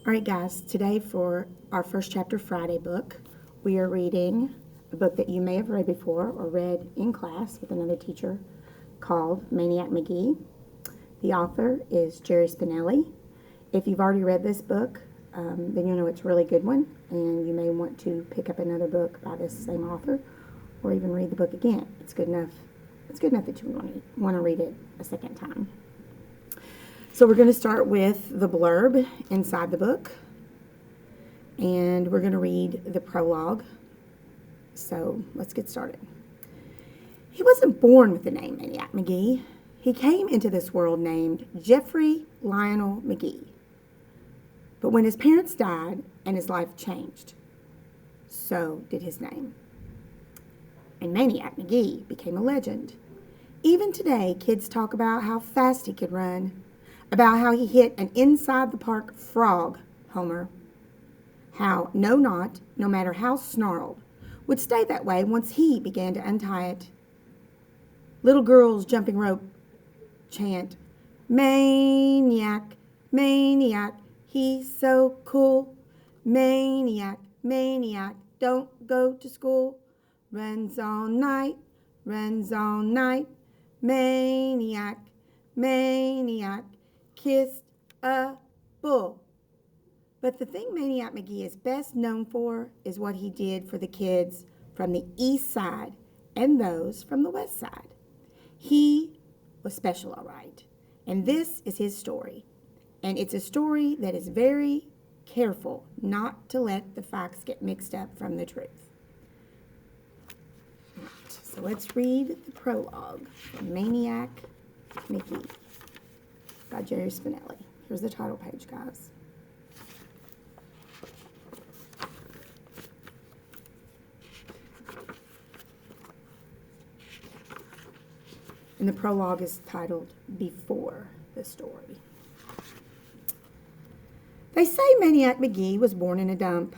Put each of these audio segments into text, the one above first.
All right, guys, today for our First Chapter Friday book, we are reading a book that you may have read before or read in class with another teacher called Maniac, Magee. The author is Jerry Spinelli. If you've already read this book, then you'll know it's a really good one, and you may want to pick up another book by this same author or even read the book again. It's good enough that you want to read it a second time. So we're going to start with the blurb inside the book, and we're going to read the prologue. So let's get started. He wasn't born with the name Maniac Magee. He came into this world named Jeffrey Lionel Magee. But when his parents died and his life changed, so did his name. And Maniac Magee became a legend. Even today, kids talk about how fast he could run, about how he hit an inside-the-park frog homer, how no knot, no matter how snarled, would stay that way once he began to untie it. Little girls jumping rope chant, "Maniac, maniac, he's so cool. Maniac, maniac, don't go to school. Runs all night, maniac, maniac, kissed a bull." But the thing Maniac Magee is best known for is what he did for the kids from the east side and those from the west side. He was special, all right. And this is his story. And it's a story that is very careful not to let the facts get mixed up from the truth. All right, so let's read the prologue from Maniac Magee by Jerry Spinelli. Here's the title page, guys. And the prologue is titled Before the Story. They say Maniac Magee was born in a dump.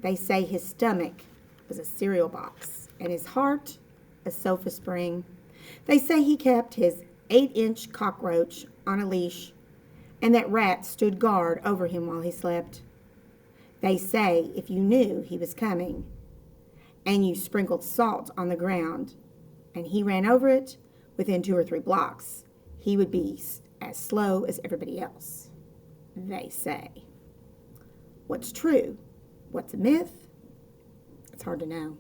They say his stomach was a cereal box and his heart a sofa spring. They say he kept his 8-inch cockroach on a leash and that rats stood guard over him while he slept. They say if you knew he was coming and you sprinkled salt on the ground and he ran over it, within 2 or 3 blocks, he would be as slow as everybody else. They say. What's true? What's a myth? It's hard to know.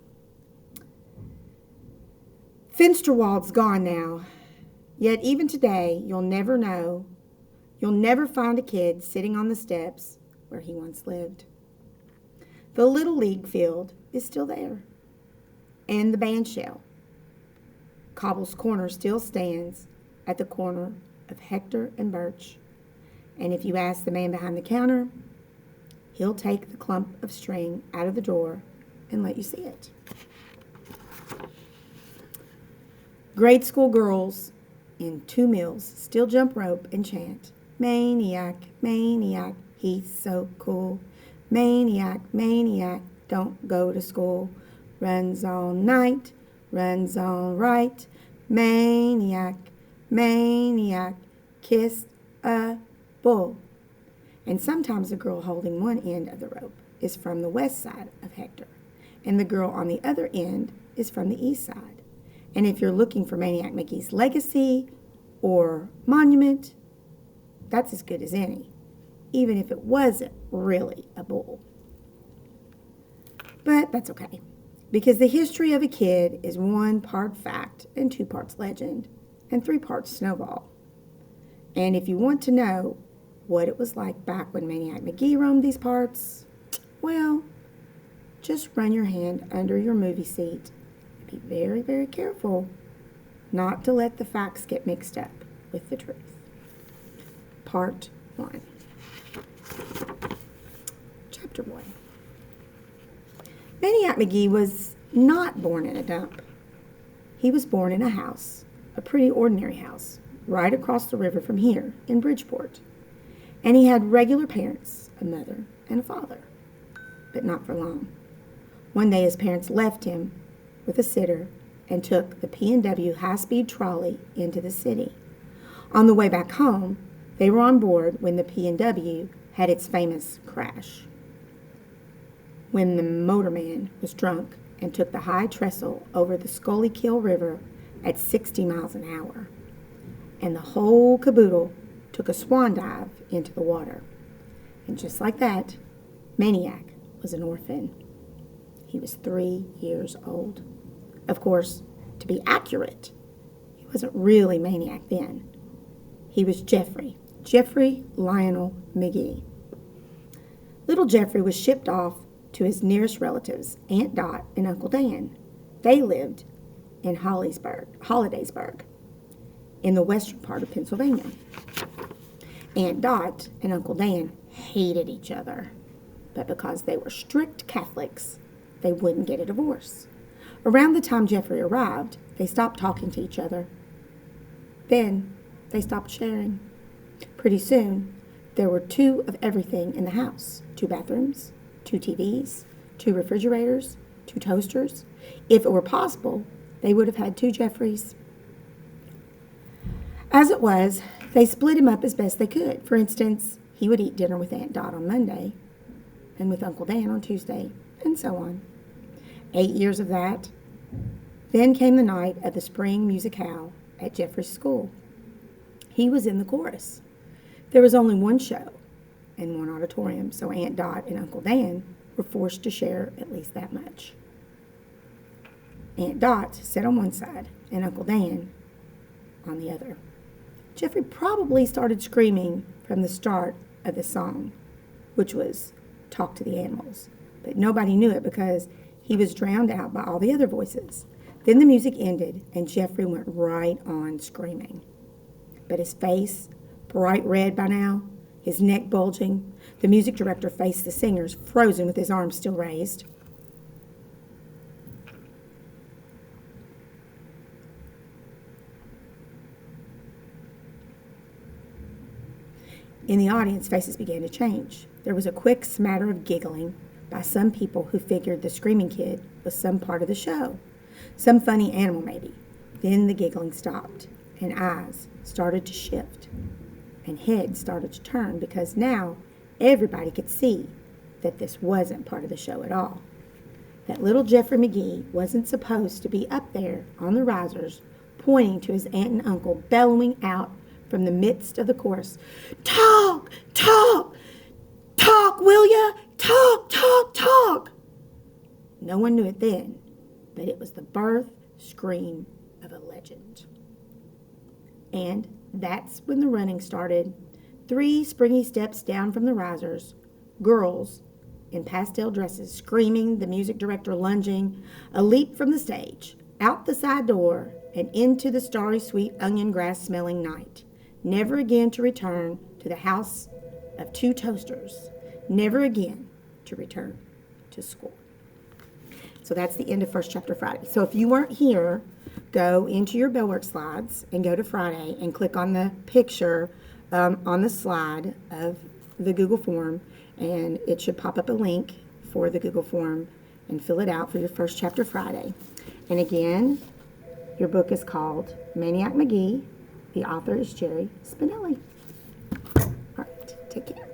Finsterwald's gone now. Yet even today, you'll never know. You'll never find a kid sitting on the steps where he once lived. The Little League field is still there. And the band shell. Cobble's Corner still stands at the corner of Hector and Birch. And if you ask the man behind the counter, he'll take the clump of string out of the drawer and let you see it. Grade school girls in 2 mills still jump rope and chant, "Maniac, maniac, he's so cool. Maniac, maniac, don't go to school. Runs all night, runs all right. Maniac, maniac, kissed a bull." And sometimes the girl holding one end of the rope is from the west side of Hector, and the girl on the other end is from the east side. And if you're looking for Maniac Magee's legacy or monument, that's as good as any, even if it wasn't really a bull. But that's okay, because the history of a kid is 1 part fact and 2 parts legend and 3 parts snowball. And if you want to know what it was like back when Maniac Magee roamed these parts, well, just run your hand under your movie seat and be very, very careful not to let the facts get mixed up with the truth. Part 1. Chapter 1. Maniac Magee was not born in a dump. He was born in a house, a pretty ordinary house, right across the river from here in Bridgeport. And he had regular parents, a mother and a father, but not for long. One day his parents left him with a sitter and took the P&W high-speed trolley into the city. On the way back home, They were on board when the P&W had its famous crash, when the motorman was drunk and took the high trestle over the Schuylkill River at 60 miles an hour, and the whole caboodle took a swan dive into the water. And just like that, Maniac was an orphan. He was 3 years old. Of course, to be accurate, he wasn't really Maniac then. He was Jeffrey Lionel Magee. Little Jeffrey was shipped off to his nearest relatives, Aunt Dot and Uncle Dan. They lived in Hollidaysburg, in the western part of Pennsylvania. Aunt Dot and Uncle Dan hated each other, but because they were strict Catholics, they wouldn't get a divorce. Around the time Jeffrey arrived, they stopped talking to each other. Then they stopped sharing. Pretty soon, there were 2 of everything in the house. 2 bathrooms, 2 TVs, 2 refrigerators, 2 toasters. If it were possible, they would have had 2 Jeffreys. As it was, they split him up as best they could. For instance, he would eat dinner with Aunt Dot on Monday and with Uncle Dan on Tuesday, and so on. 8 years of that. Then came the night of the spring musicale at Jeffrey's school. He was in the chorus. There was only one show and one auditorium, so Aunt Dot and Uncle Dan were forced to share at least that much. Aunt Dot sat on one side and Uncle Dan on the other. Jeffrey probably started screaming from the start of the song, which was Talk to the Animals, but nobody knew it because he was drowned out by all the other voices. Then the music ended and Jeffrey went right on screaming. But his face, bright red by now, his neck bulging, the music director faced the singers, frozen with his arms still raised. In the audience, faces began to change. There was a quick smatter of giggling by some people who figured the screaming kid was some part of the show. Some funny animal, maybe. Then the giggling stopped, and eyes started to shift, and heads started to turn, because now everybody could see that this wasn't part of the show at all. That little Jeffrey Magee wasn't supposed to be up there on the risers, pointing to his aunt and uncle, bellowing out from the midst of the chorus, "Talk, talk, talk, will ya? Talk, talk, talk." No one knew it then, but it was the birth scream of a legend. And that's when the running started. 3 springy steps down from the risers, girls in pastel dresses screaming, the music director lunging, a leap from the stage, out the side door, and into the starry sweet onion grass smelling night, never again to return to the house of 2 toasters, never again to return to school. So that's the end of First Chapter Friday. So if you weren't here, go into your Bellwork slides and go to Friday and click on the picture on the slide of the Google form, and it should pop up a link for the Google form, and fill it out for your First Chapter Friday. And again, your book is called Maniac Magee. The author is Jerry Spinelli. All right, take care.